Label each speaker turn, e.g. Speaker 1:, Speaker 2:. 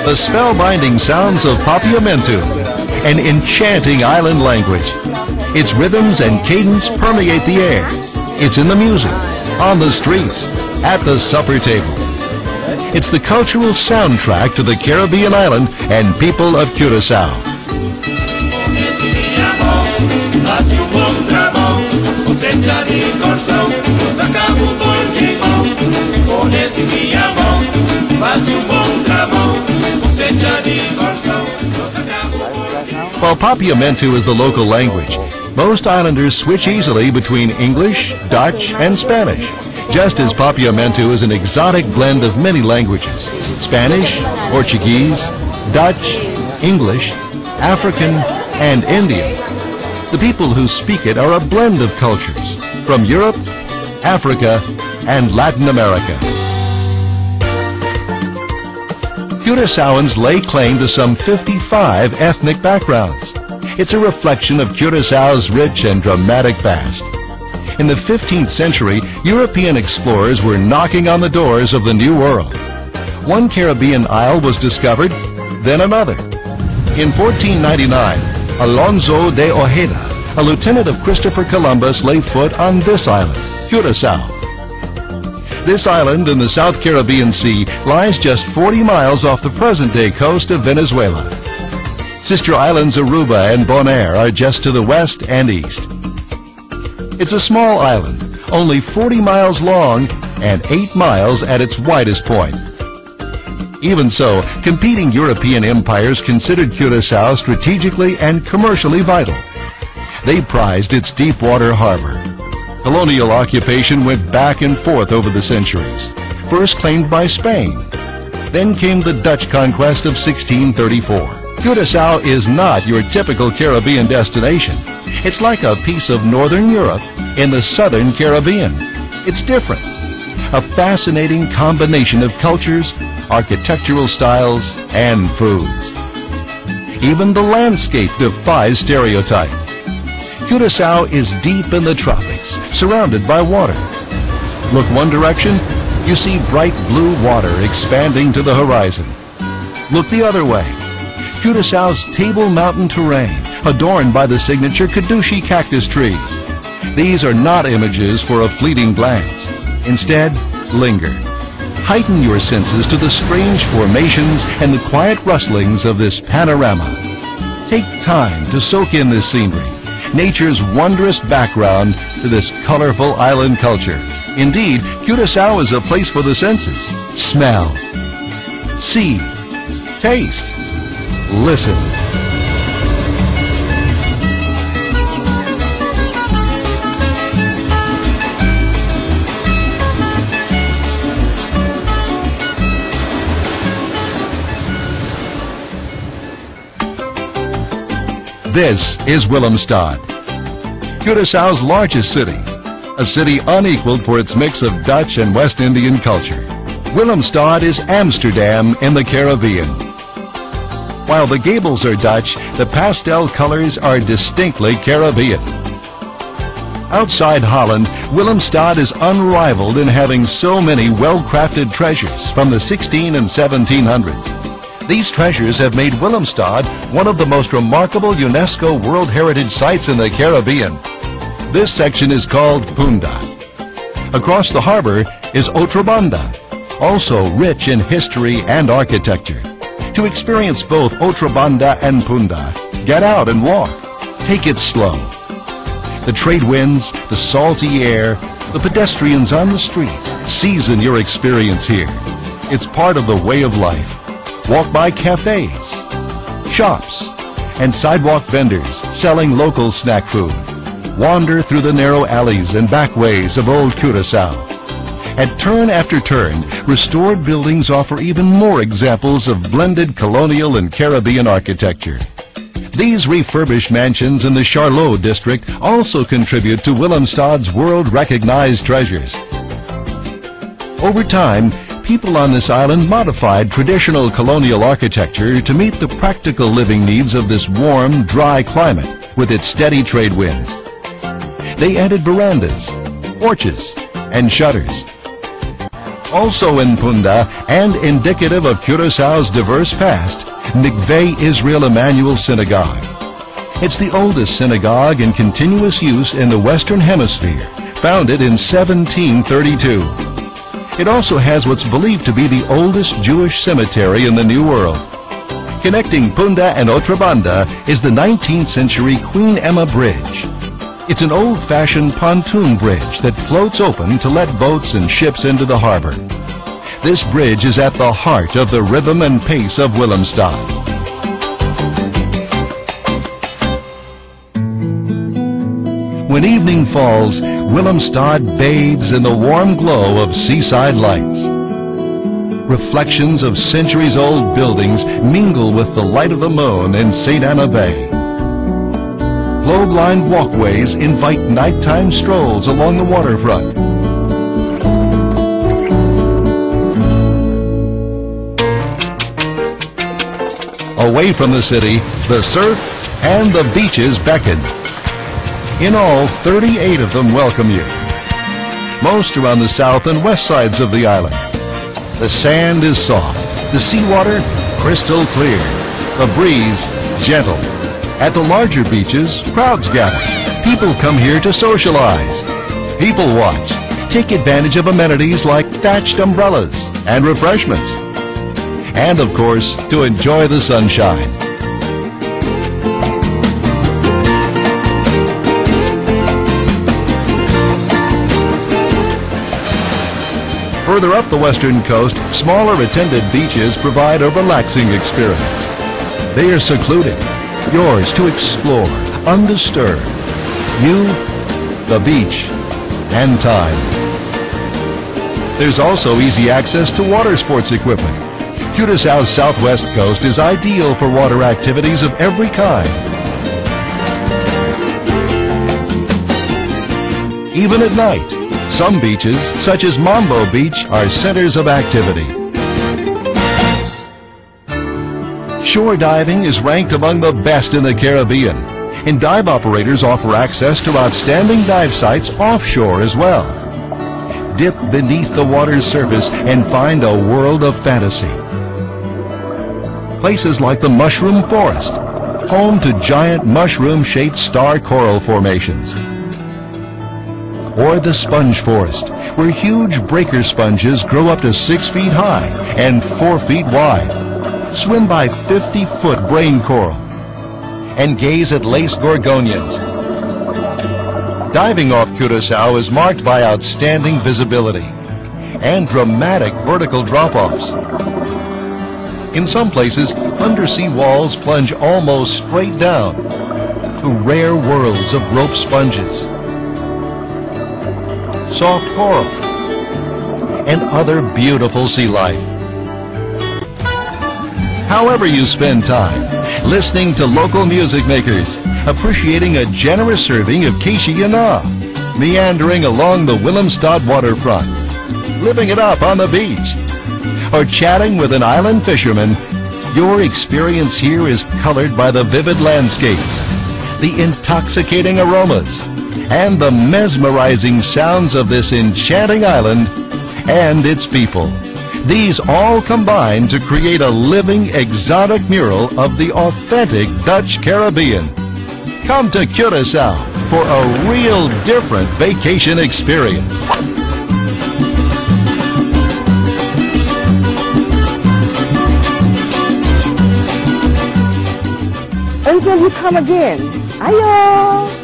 Speaker 1: The spellbinding sounds of Papiamento, an enchanting island language. Its rhythms and cadence permeate the air. It's in the music, on the streets, at the supper table. It's the cultural soundtrack to the Caribbean island and people of Curaçao. While Papiamento is the local language, most islanders switch easily between English, Dutch, and Spanish, just as Papiamento is an exotic blend of many languages: Spanish, Portuguese, Dutch, English, African, and Indian. The people who speak it are a blend of cultures from Europe, Africa, and Latin America. Curaçaoans lay claim to some 55 ethnic backgrounds. It's a reflection of Curaçao's rich and dramatic past. In the 15th century, European explorers were knocking on the doors of the New World. One Caribbean isle was discovered, then another. In 1499, Alonso de Ojeda, a lieutenant of Christopher Columbus, laid foot on this island, Curaçao. This island in the South Caribbean Sea lies just 40 miles off the present-day coast of Venezuela. Sister islands Aruba and Bonaire are just to the west and east. It's a small island, only 40 miles long and 8 miles at its widest point. Even so, competing European empires considered Curaçao strategically and commercially vital. They prized its deep water harbor. Colonial occupation went back and forth over the centuries, first claimed by Spain. Then came the Dutch conquest of 1634. Curaçao is not your typical Caribbean destination. It's like a piece of Northern Europe in the Southern Caribbean. It's different. A fascinating combination of cultures, architectural styles, and foods. Even the landscape defies stereotype. Curaçao is deep in the tropics, surrounded by water. Look one direction, you see bright blue water expanding to the horizon. Look the other way. Curaçao's Table Mountain terrain, adorned by the signature Kadushi cactus trees. These are not images for a fleeting glance. Instead, linger. Heighten your senses to the strange formations and the quiet rustlings of this panorama. Take time to soak in this scenery, nature's wondrous background to this colorful island culture. Indeed, Curaçao is a place for the senses. Smell, see, taste, listen. This is Willemstad, Curaçao's largest city, a city unequaled for its mix of Dutch and West Indian culture. Willemstad is Amsterdam in the Caribbean. While the gables are Dutch, the pastel colors are distinctly Caribbean. Outside Holland, Willemstad is unrivaled in having so many well-crafted treasures from the 1600s and 1700s. These treasures have made Willemstad one of the most remarkable UNESCO World Heritage Sites in the Caribbean. This section is called Punda. Across the harbor is Outra Banda, also rich in history and architecture. To experience both Outra Banda and Punda, get out and walk. Take it slow. The trade winds, the salty air, the pedestrians on the street season your experience here. It's part of the way of life. Walk by cafes, shops, and sidewalk vendors selling local snack food. Wander through the narrow alleys and back ways of old Curaçao. At turn after turn, restored buildings offer even more examples of blended colonial and Caribbean architecture. These refurbished mansions in the Charlot district also contribute to Willemstad's world-recognized treasures. Over time, people on this island modified traditional colonial architecture to meet the practical living needs of this warm, dry climate with its steady trade winds. They added verandas, porches, and shutters. Also in Punda, and indicative of Curaçao's diverse past, Mikveh Israel Emmanuel Synagogue. It's the oldest synagogue in continuous use in the Western Hemisphere, founded in 1732. It also has what's believed to be the oldest Jewish cemetery in the New World. Connecting Punda and Otrabanda is the 19th century Queen Emma Bridge. It's an old-fashioned pontoon bridge that floats open to let boats and ships into the harbor. This bridge is at the heart of the rhythm and pace of Willemstad. When evening falls, Willemstad bathes in the warm glow of seaside lights. Reflections of centuries-old buildings mingle with the light of the moon in St. Anna Bay. Globe-lined walkways invite nighttime strolls along the waterfront. Away from the city, the surf and the beaches beckon. In all, 38 of them welcome you. Most are on the south and west sides of the island. The sand is soft, the seawater crystal clear, the breeze gentle. At the larger beaches, crowds gather. People come here to socialize. People watch. Take advantage of amenities like thatched umbrellas and refreshments. And of course, to enjoy the sunshine. Further up the western coast, smaller attended beaches provide a relaxing experience. They are secluded, yours to explore, undisturbed. You, the beach, and time. There's also easy access to water sports equipment. Curaçao's southwest coast is ideal for water activities of every kind. Even at night, some beaches, such as Mambo Beach, are centers of activity. Shore diving is ranked among the best in the Caribbean, and dive operators offer access to outstanding dive sites offshore as well. Dip beneath the water's surface and find a world of fantasy. Places like the Mushroom Forest, home to giant mushroom-shaped star coral formations. Or the Sponge Forest, where huge breaker sponges grow up to 6 feet high and 4 feet wide. Swim by 50-foot brain coral and gaze at lace gorgonias. Diving off Curaçao is marked by outstanding visibility and dramatic vertical drop-offs. In some places, undersea walls plunge almost straight down to rare worlds of rope sponges, soft coral, and other beautiful sea life. However you spend time, listening to local music makers, appreciating a generous serving of Keishi Yana, meandering along the Willemstad waterfront, living it up on the beach, or chatting with an island fisherman, your experience here is colored by the vivid landscapes, the intoxicating aromas, and the mesmerizing sounds of this enchanting island and its people. These all combine to create a living, exotic mural of the authentic Dutch Caribbean. Come to Curaçao for a real different vacation experience.
Speaker 2: Until you come again. Ayo!